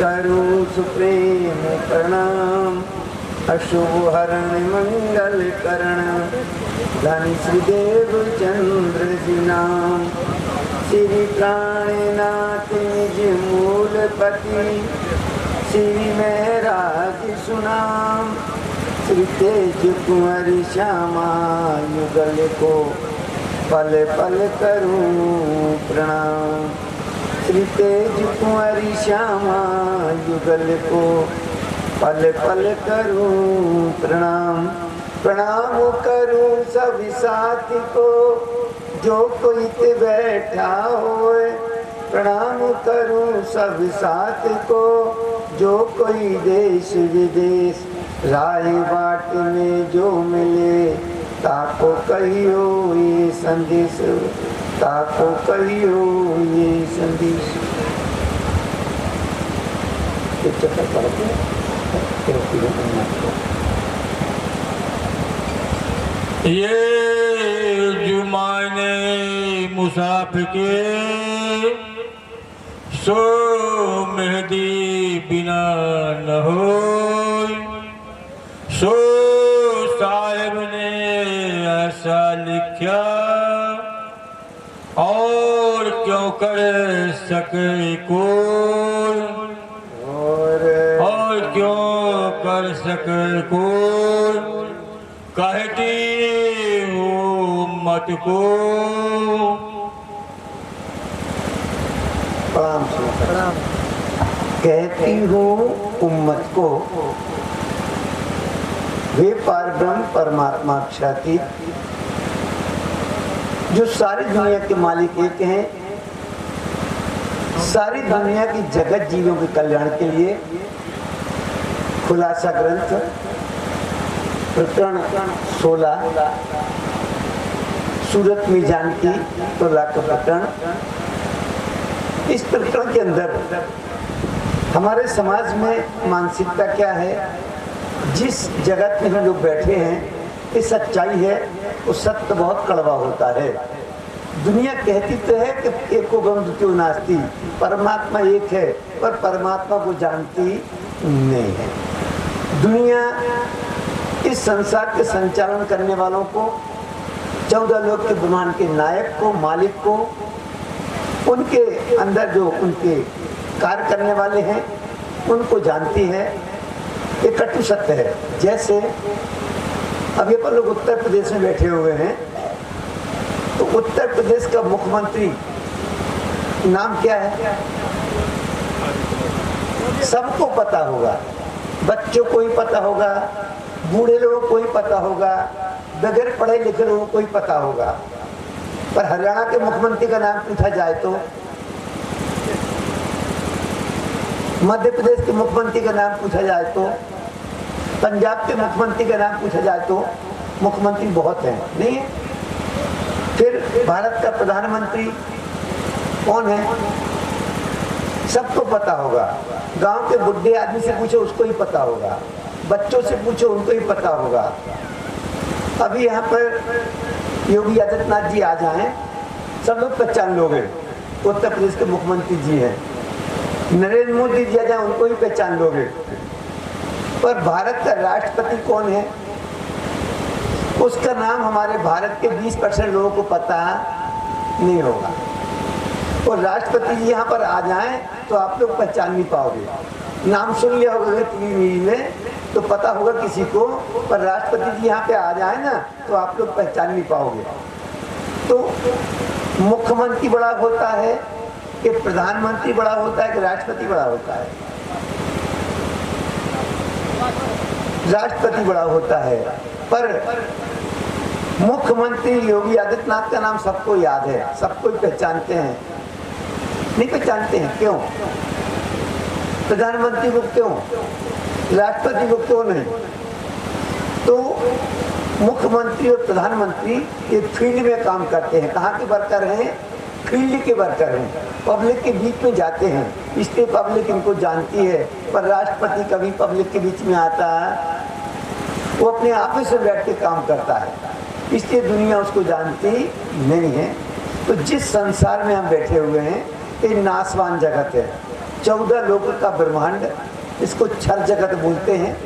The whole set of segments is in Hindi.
करो सुप्रेम प्रणाम। अशुभ हरण मंगल करण धन श्री देव चंद्र जी नाम। श्री प्राणनाथ निज मूलपति श्री महराज सुनाम। श्री तेज कुंवर श्यामा युगल को पल पल करूं प्रणाम। श्री तेज कुंवर श्यामा युगल को पल पल करूं प्रणाम। प्रणाम करूं सब साथी को जो कोई ते बैठा होए। प्रणाम करूं सब साथी को जो कोई देश विदेश राय बाट में जो मिले। ताको कहियो ये संदेश, ताको कहियो ये संदेश। ये जुमाने मुसाफिर के सो मेहदी बिना न हो। सो साहिब ने ऐसा लिखा और क्यों कर सके कोई, और क्यों कर सके कोई। कहती हूँ मत को प्रणाम। कहती हूँ उम्मत को वे पारब्रह्म परमात्मा ख्याति जो सारी दुनिया के मालिक एक हैं, सारी दुनिया की जगत जीवों के कल्याण के लिए खुलासा ग्रंथ प्रकरण 16 सूरत में जानकी तोला का प्रकरण। इस प्रकरण के अंदर हमारे समाज में मानसिकता क्या है, जिस जगत में हम लोग बैठे हैं ये सच्चाई है, वो सत्य बहुत कड़वा होता है। दुनिया कहती तो है कि एको गम द्वितीयो नास्ति, परमात्मा एक है, पर परमात्मा को जानती नहीं है। दुनिया इस संसार के संचालन करने वालों को, 14 लोक के ब्रह्मांड के नायक को, मालिक को, उनके अंदर जो उनके कार्य करने वाले हैं उनको जानती है। ये कटु सत्य है। जैसे अभी अपन लोग उत्तर प्रदेश में बैठे हुए हैं, तो उत्तर प्रदेश का मुख्यमंत्री नाम क्या है सबको पता होगा, बच्चों को ही पता होगा, बूढ़े लोगों को ही पता होगा, बगैर पढ़े लिखे लोगों को ही पता होगा। पर हरियाणा के मुख्यमंत्री का नाम पूछा जाए तो, मध्य प्रदेश के मुख्यमंत्री का नाम पूछा जाए तो, पंजाब के मुख्यमंत्री का नाम पूछा जाए तो मुख्यमंत्री बहुत हैं, नहीं है? फिर भारत का प्रधानमंत्री कौन है सबको पता होगा। गांव के बुढ़े आदमी से पूछो उसको ही पता होगा, बच्चों से पूछो उनको ही पता होगा। अभी यहाँ पर योगी आदित्यनाथ जी आ जाएं, सब लोग पहचान लोगे, उत्तर प्रदेश के मुख्यमंत्री जी हैं। नरेंद्र मोदी जी आ जाए, उनको ही पहचान लोगे। पर भारत का राष्ट्रपति कौन है उसका नाम हमारे भारत के 20% लोगों को पता नहीं होगा। और राष्ट्रपति जी यहाँ पर आ जाएं तो आप लोग पहचान नहीं पाओगे। नाम सुन लिया होगा टीवी में तो पता होगा किसी को, पर राष्ट्रपति जी यहाँ पे आ जाए ना तो आप लोग पहचान नहीं पाओगे। तो मुख्यमंत्री बड़ा होता है कि प्रधानमंत्री बड़ा होता है कि राष्ट्रपति बड़ा होता है? राष्ट्रपति बड़ा होता है। पर मुख्यमंत्री योगी आदित्यनाथ का नाम सबको याद है, सबको पहचानते हैं। नहीं पहचानते हैं क्यों? प्रधानमंत्री को क्यों, राष्ट्रपति को क्यों नहीं? तो मुख्यमंत्री और प्रधानमंत्री ये फील्ड में काम करते हैं। कहाँ के वर्कर हैं? फील्ड के वर्कर हैं, पब्लिक के बीच में जाते हैं, इसलिए पब्लिक इनको जानती है। पर राष्ट्रपति कभी पब्लिक के बीच में आता है, वो अपने ऑफिस में बैठ के काम करता है, इसलिए दुनिया उसको जानती नहीं है। तो जिस संसार में हम बैठे हुए हैं ये नासवान जगत है, 14 लोगों का ब्रह्मांड, इसको क्षर जगत बोलते हैं।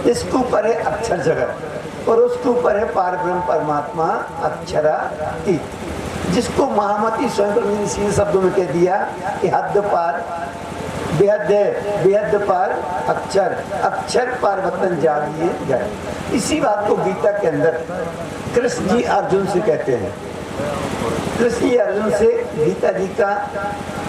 इसके ऊपर है अक्षर जगत और उसके ऊपर है पारब्रह्म परमात्मा अक्षरातीत, जिसको महामती स्वयं ने सीधे शब्दों में कह दिया कि हद पार बेहद है, बेहद पार अक्षर, अक्षर पार वतन जानिए गए। इसी बात को गीता के अंदर कृष्ण जी अर्जुन से कहते हैं। कृष्ण जी अर्जुन से गीता जी का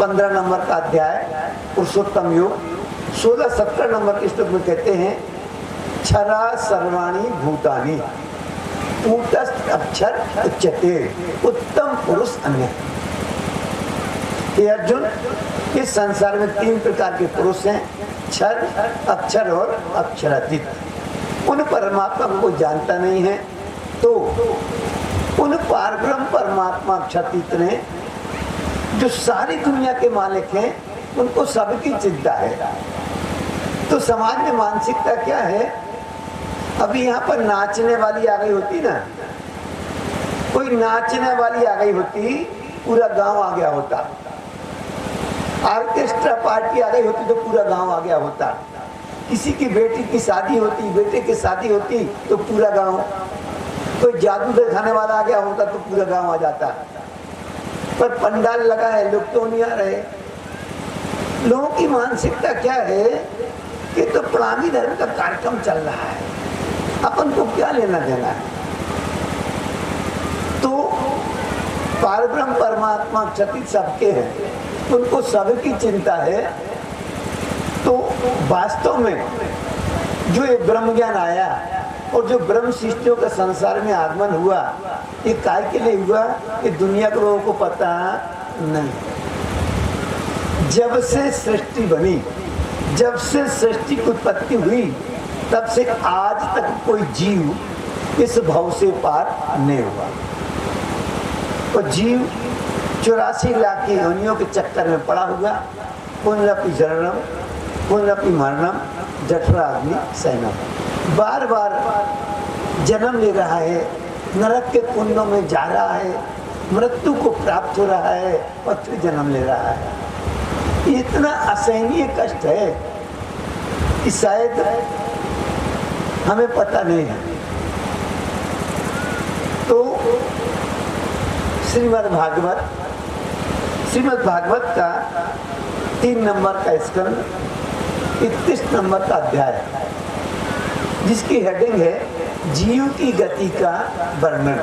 15 नंबर का अध्याय पुरुषोत्तम योग 16-17 नंबर के श्लोक में कहते हैं क्षरा सर्वाणी भूतानि कूटस्थ अक्षर उच्यते उत्तम पुरुष अन्य। ये अर्जुन, इस संसार में 3 प्रकार के पुरुष हैं, क्षर, अक्षर और अक्षरातीत। उन परमात्मा को जानता नहीं है तो उन पारब्रह्म परमात्मा अक्षरातीत ने जो सारी दुनिया के मालिक हैं उनको सबकी चिंता है। तो समाज में मानसिकता क्या है? अभी यहाँ पर नाचने वाली आ गई होती ना, कोई नाचने वाली आ गई होती, पूरा गांव आ गया होता। ऑर्केस्ट्रा पार्टी आ गई होती तो पूरा गांव आ गया होता। किसी की बेटी की शादी होती, बेटे की शादी होती तो पूरा गांव, कोई जादू दिखाने वाला आ गया होता तो पूरा गांव आ जाता। पर पंडाल लगा है, लोग तो नहीं आ रहे। लोगों की मानसिकता क्या है कि तो प्रणामी धर्म का कार्यक्रम चल रहा है, अपन को क्या लेना देना है। तो पारब्रह्म परमात्मा क्षतित सबके हैं, उनको सबकी चिंता है। तो वास्तव में जो ये ब्रह्म ज्ञान आया और जो ब्रह्म सृष्टियों का संसार में आगमन हुआ, ये काय के लिए हुआ कि दुनिया के लोगों को पता नहीं। जब से सृष्टि बनी, जब से सृष्टि की उत्पत्ति हुई, तब से आज तक कोई जीव इस भव से पार नहीं हुआ। और जीव 84 लाख की योनियों के चक्कर में पड़ा हुआ, पुनरपि जननम पुनरपि मरणम जठराग्नि शयनम, बार बार जन्म ले रहा है, नरक के कुंडों में जा रहा है, मृत्यु को प्राप्त हो रहा है और फिर जन्म ले रहा है। ये इतना असहनीय कष्ट है कि शायद हमें पता नहीं है। तो श्रीमद् भागवत का 3 नंबर का स्कंद 31 नंबर का अध्याय, जिसकी हेडिंग है जीव की गति का वर्णन।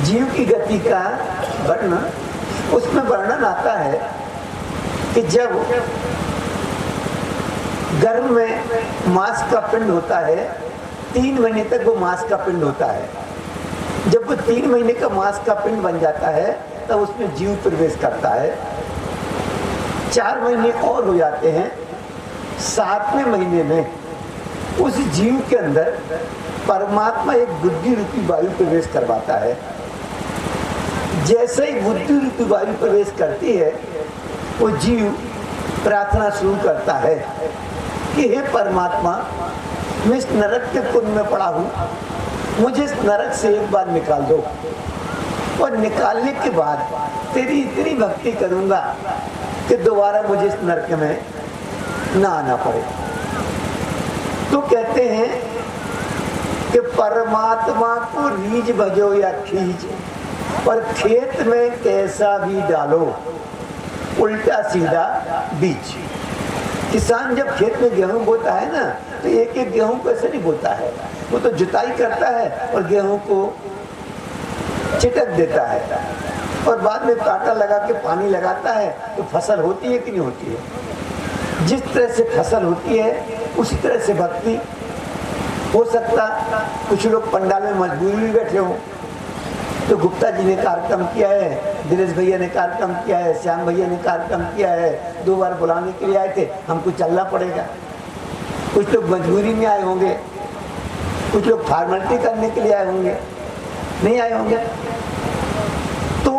जीव की गति का वर्णन, उसमें वर्णन आता है कि जब गर्भ में मांस का पिंड होता है, 3 महीने तक वो मांस का पिंड होता है। जब वो 3 महीने का मांस का पिंड बन जाता है तब उसमें जीव प्रवेश करता है। 4 महीने और हो जाते हैं, 7वें महीने में उस जीव के अंदर परमात्मा एक बुद्धि रूपी वायु प्रवेश करवाता है। जैसे ही बुद्धि रूपी वायु प्रवेश करती है, वो जीव प्रार्थना शुरू करता है कि हे परमात्मा, मैं इस नरक के कुंड में पड़ा हूँ, मुझे इस नरक से एक बार निकाल दो और निकालने के बाद तेरी इतनी भक्ति करूँगा कि दोबारा मुझे इस नरक में ना आना पड़े। तो कहते हैं कि परमात्मा को रीझ भजो या खींच, पर खेत में कैसा भी डालो, उल्टा सीधा बीज। किसान जब खेत में गेहूं बोता है ना, तो एक एक गेहूं को ऐसे नहीं बोता है, वो तो जुताई करता है और गेहूं को छिटक देता है और बाद में कांटा लगा के पानी लगाता है, तो फसल होती है कि नहीं होती है। जिस तरह से फसल होती है उसी तरह से भक्ति हो सकता। कुछ लोग पंडाल में मजबूरी में बैठे हों, तो गुप्ता जी ने कार्यक्रम किया है, दिनेश भैया ने कार्यक्रम किया है, श्याम भैया ने कार्यक्रम किया है, 2 बार बुलाने के लिए आए थे, हमको चलना पड़ेगा। कुछ लोग मजबूरी में आए होंगे, कुछ लोग फॉर्मेलिटी करने के लिए आए होंगे, नहीं आए होंगे। तो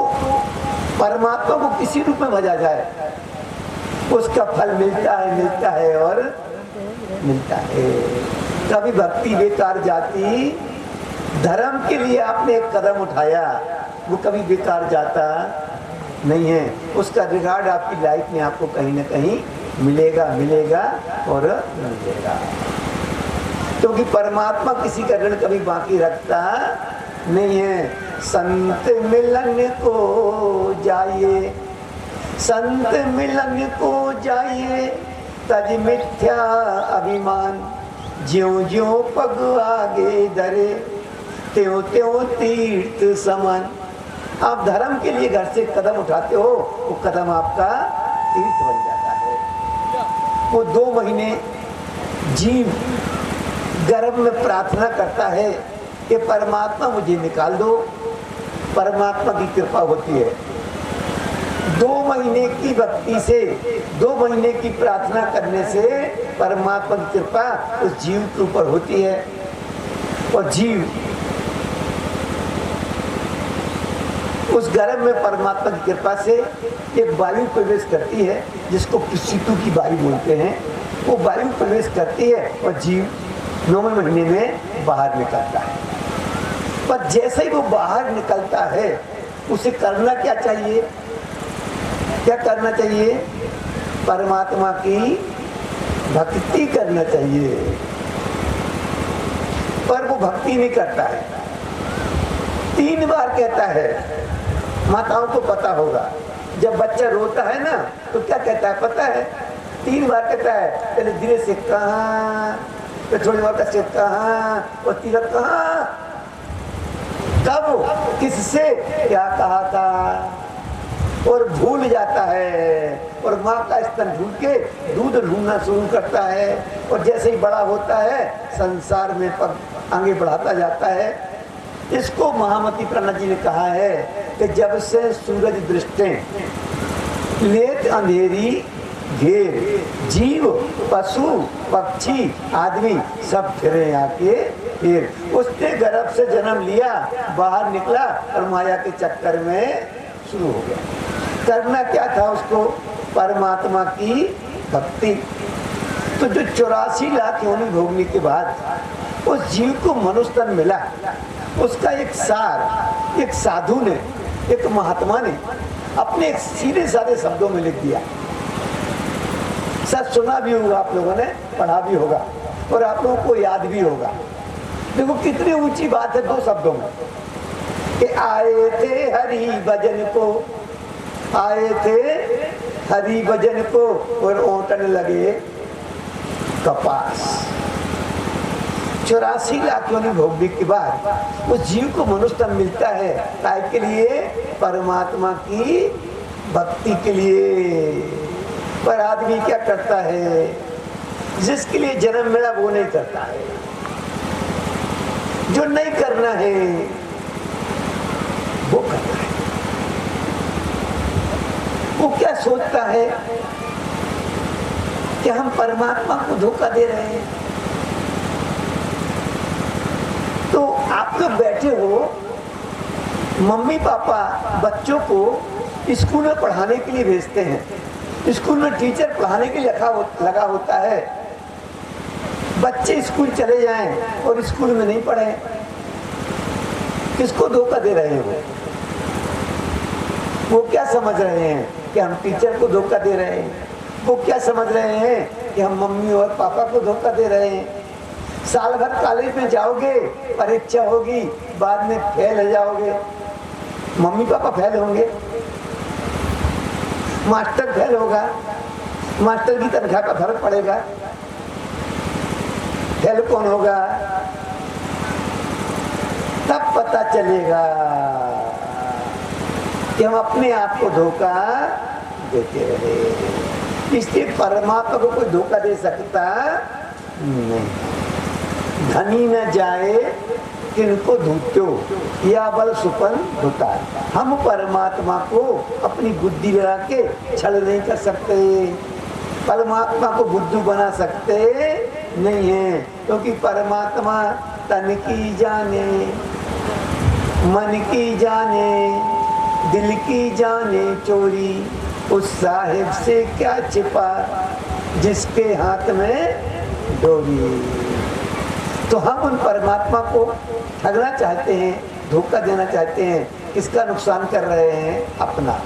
परमात्मा को किसी रूप में भजा जाए, उसका फल मिलता है और मिलता है। कभी भक्ति बेकार जाती, धर्म के लिए आपने एक कदम उठाया, वो कभी बेकार जाता नहीं है, उसका रिगार्ड आपकी लाइफ में आपको कहीं ना कहीं मिलेगा मिलेगा और मिलेगा। क्योंकि परमात्मा किसी का ऋण कभी बाकी रखता नहीं है। संत मिलन को जाइए, संत मिलन को जाइए, तज मिथ्या अभिमान, ज्यों ज्यों पग आगे धरे, त्यों त्यों तीर्थ समान। आप धर्म के लिए घर से कदम उठाते हो, वो कदम आपका तीर्थ बन जाता है। वो 2 महीने जीव गर्भ में प्रार्थना करता है कि परमात्मा मुझे निकाल दो, परमात्मा की कृपा होती है। 2 महीने की भक्ति से, 2 महीने की प्रार्थना करने से परमात्मा की कृपा उस जीव के ऊपर होती है। और जीव उस गर्भ में परमात्मा की कृपा से एक वायु प्रवेश करती है, जिसको पिसीतु की वायु बोलते हैं। वो वायु प्रवेश करती है और जीव 9वें महीने में बाहर निकलता है। पर जैसे ही वो बाहर निकलता है, उसे करना क्या चाहिए? क्या करना चाहिए? परमात्मा की भक्ति करना चाहिए। पर वो भक्ति नहीं करता है। 3 बार कहता है, माताओं को पता होगा, जब बच्चा रोता है ना तो क्या कहता है पता है? 3 बार कहता है, पहले धीरे से कहाँ, फिर थोड़ी बार से कहाँ, और तिलक कहाँ, कब, किससे क्या कहा था, और भूल जाता है। और माँ का स्तन भूल के दूध ढूंढना शुरू करता है। और जैसे ही बड़ा होता है, संसार में पग आगे बढ़ाता जाता है। इसको महामती प्रणा जी ने कहा है कि जब से सूरज दृष्टि लेत अंधेरी घेर, जीव पशु पक्षी आदमी सब फिरे आके फिर। उसने गर्भ से जन्म लिया, बाहर निकला और माया के चक्कर में शुरू हो गया। करना क्या था उसको? परमात्मा की भक्ति। तो जो 84 लाख योनि भोगने के बाद उस जीव को मनुष्य तन मिला, उसका एक सार एक साधु ने, एक महात्मा ने अपने सीधे साधे शब्दों में लिख दिया। सब सुना भी होगा आप लोगों ने, पढ़ा भी होगा और आप लोगों को याद भी होगा। देखो कितनी ऊंची बात है 2 शब्दों में कि आए थे हरि भजन को, आए थे हरि भजन को और ओटन लगे कपास। 84 लाख योनि भोगने के बाद उस जीव को मनुष्य तन मिलता है, काय के लिए? परमात्मा की भक्ति के लिए। पर आदमी क्या करता है? जिसके लिए जन्म मिला वो नहीं करता है। जो नहीं करना है वो करता है। वो क्या सोचता है कि हम परमात्मा को धोखा दे रहे हैं। तो आप लोग बैठे हो, मम्मी पापा बच्चों को स्कूल में पढ़ाने के लिए भेजते हैं। स्कूल में टीचर पढ़ाने के लिए लगा होता है। बच्चे स्कूल चले जाएं और स्कूल में नहीं पढ़े, किसको धोखा दे रहे हैं? वो क्या समझ रहे हैं कि हम टीचर को धोखा दे रहे हैं? वो क्या समझ रहे हैं कि हम मम्मी और पापा को धोखा दे रहे हैं? साल भर कॉलेज में जाओगे, परीक्षा होगी, बाद में फेल हो जाओगे। मम्मी पापा फेल होंगे, मास्टर फेल होगा, मास्टर की तनख्वाह का फर्क पड़ेगा। फेल कौन होगा? तब पता चलेगा कि हम अपने आप को धोखा देते रहे। इसलिए परमात्मा को कोई धोखा दे सकता नहीं। धनी न जाए किनको धूत्यो या बल सुपन धुता। हम परमात्मा को अपनी बुद्धि लगा के छल नहीं कर सकते, परमात्मा को बुद्धू बना सकते नहीं है। क्योंकि परमात्मा तन की जाने, मन की जाने, दिल की जाने चोरी। उस साहिब से क्या छिपा जिसके हाथ में डोरी। तो हम उन परमात्मा को ठगना चाहते हैं, धोखा देना चाहते हैं। किसका नुकसान कर रहे हैं? अपना।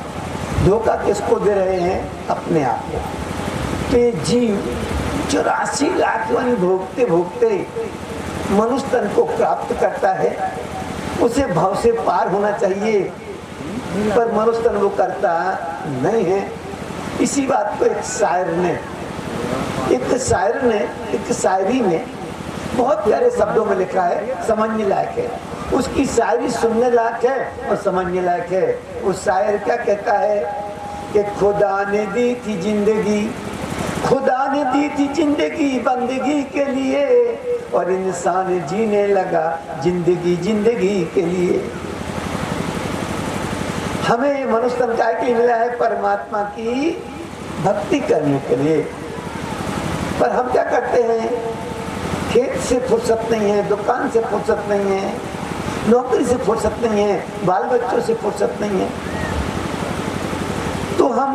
धोखा किसको दे रहे हैं? अपने आप को। तो ये जीव 84 लाख योनि भोगते भोगते मनुष्य तन को प्राप्त करता है। उसे भाव से पार होना चाहिए, पर मनुष्य तन वो करता नहीं है। इसी बात को एक शायर ने एक शायरी में बहुत प्यारे शब्दों में लिखा है, समझने लायक है। उसकी शायरी सुनने लायक है और समझने लायक है। उस शायर क्या कहता है कि खुदा ने दी थी जिंदगी, खुदा ने दी थी जिंदगी बंदगी के लिए, और इंसान जीने लगा जिंदगी जिंदगी के लिए। हमें मनुष्य तन काय के लिए मिला है? परमात्मा की भक्ति करने के लिए। पर हम क्या करते हैं? खेत से फुर्सत नहीं है, दुकान से फुर्सत नहीं है, नौकरी से फुर्सत नहीं है, बाल बच्चों से फुर्सत नहीं है। तो हम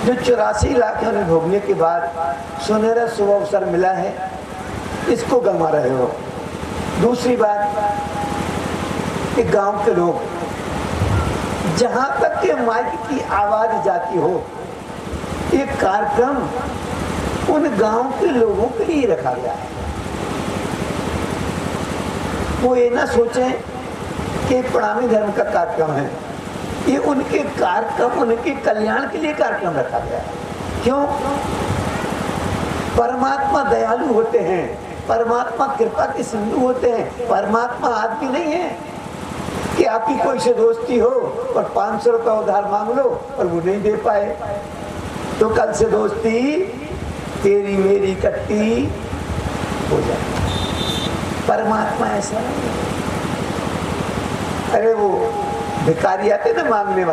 जो 84 लाख योनि भोगने के बाद सुनहरा शुभ अवसर मिला है, इसको गंवा रहे हो। दूसरी बात, कि गांव के लोग, जहां तक के माइक की आवाज जाती हो, एक कार्यक्रम उन गांव के लोगों के लिए रखा गया है। वो ये ना सोचें कि प्रणामी धर्म का कार्यक्रम है, ये उनके कार्यक्रम, उनके कल्याण के लिए कार्यक्रम रखा गया है। क्यों? परमात्मा दयालु होते हैं, परमात्मा कृपा के सिंधु होते हैं। परमात्मा आदमी नहीं है कि आपकी कोई से दोस्ती हो और 500 रुपया उधार मांग लो और वो नहीं दे पाए, तो कल से दोस्ती तेरी मेरी कट्टी हो जाए। परमात्मा ऐसा नहीं है। अरे वो भिखारी आते ना, मांगने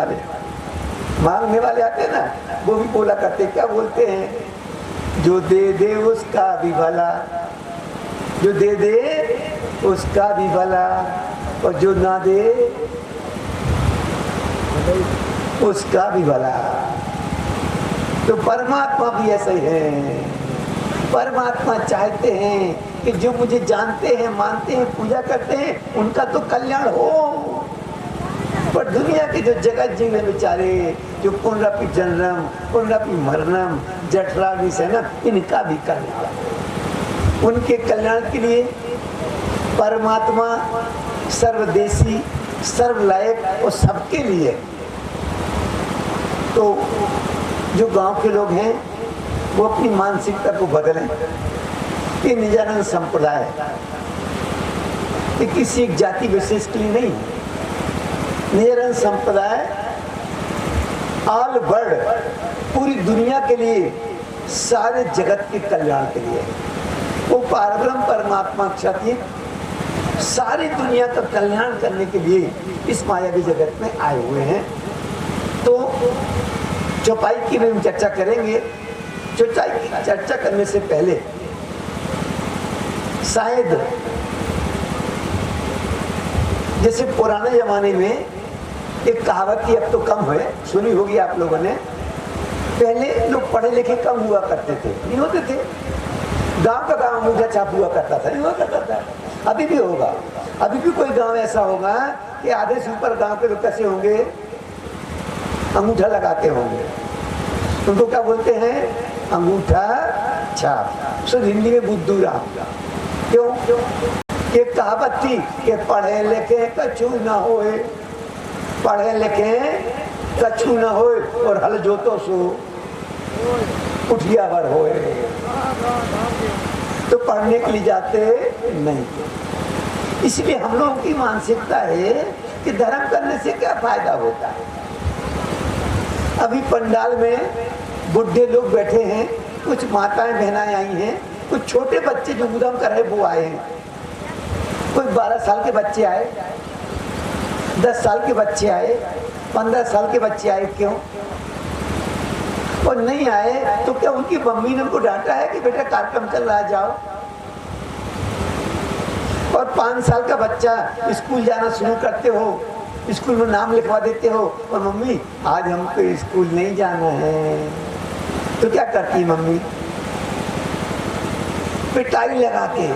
वाले आते ना, वो भी बोला करते, क्या बोलते हैं? जो दे दे उसका भी भला, जो दे दे उसका भी भला, और जो ना दे उसका भी भला। तो परमात्मा भी ऐसे ही है। परमात्मा चाहते हैं कि जो मुझे जानते हैं, मानते हैं, पूजा करते हैं, उनका तो कल्याण हो। पर दुनिया के जो जगत जीव है बेचारे, जो पुनरपि जन्म पुनरपि मरणम जठराग्नि से ना, इनका भी कल्याण, उनके कल्याण के लिए परमात्मा सर्वदेशी, सर्वलायक और सबके लिए। तो जो गांव के लोग हैं वो अपनी मानसिकता को बदलें। ये निजानंद संप्रदाय ये किसी एक जाति विशेष के लिए नहीं है। निजानंद संप्रदाय ऑल वर्ल्ड, पूरी दुनिया के लिए, सारे जगत के कल्याण के लिए। वो पारब्रह्म परमात्मा क्षति सारी दुनिया का कल्याण करने के लिए इस मायावी जगत में आए हुए हैं। तो चौपाई की भी हम चर्चा करेंगे। चौपाई की चर्चा करने से पहले शायद जैसे पुराने जमाने में एक कहावत थी, अब तो कम है, सुनी होगी आप लोगों ने। पहले लोग पढ़े लिखे कम हुआ करते थे, नहीं होते थे। गांव का गांव अंगूठा छाप हुआ करता था, नहीं हुआ करता था। अभी भी होगा, अभी भी कोई गांव ऐसा होगा कि आधे से ऊपर गांव के लोग कैसे होंगे? अंगूठा लगाते होंगे। उनको क्या बोलते हैं? अंगूठा छाप। सो हिंदी में बुद्धू राम। क्यों? एक कहावत थी कि पढ़े लिखे कछु ना होए, पढ़े लिखे कछु ना होए, और हल जोतो सो उठिया भर होए। तो पढ़ने के लिए जाते नहीं। इसलिए हम लोगों की मानसिकता है कि धर्म करने से क्या फायदा होता है। अभी पंडाल में बुढ़े लोग बैठे हैं, कुछ माताएं बहनाएं आई हैं, कुछ छोटे बच्चे जो उधम कर रहे वो आए हैं। कोई 12 साल के बच्चे आए, 10 साल के बच्चे आए, 15 साल के बच्चे आए। क्यों? और नहीं आए तो क्या उनकी मम्मी ने उनको डांटा है कि बेटा कार्यक्रम चल रहा है जाओ? और 5 साल का बच्चा स्कूल जाना शुरू करते हो, स्कूल में नाम लिखवा देते हो, और मम्मी आज हमको स्कूल नहीं जाना है, तो क्या करती है मम्मी? पिटाई लगा के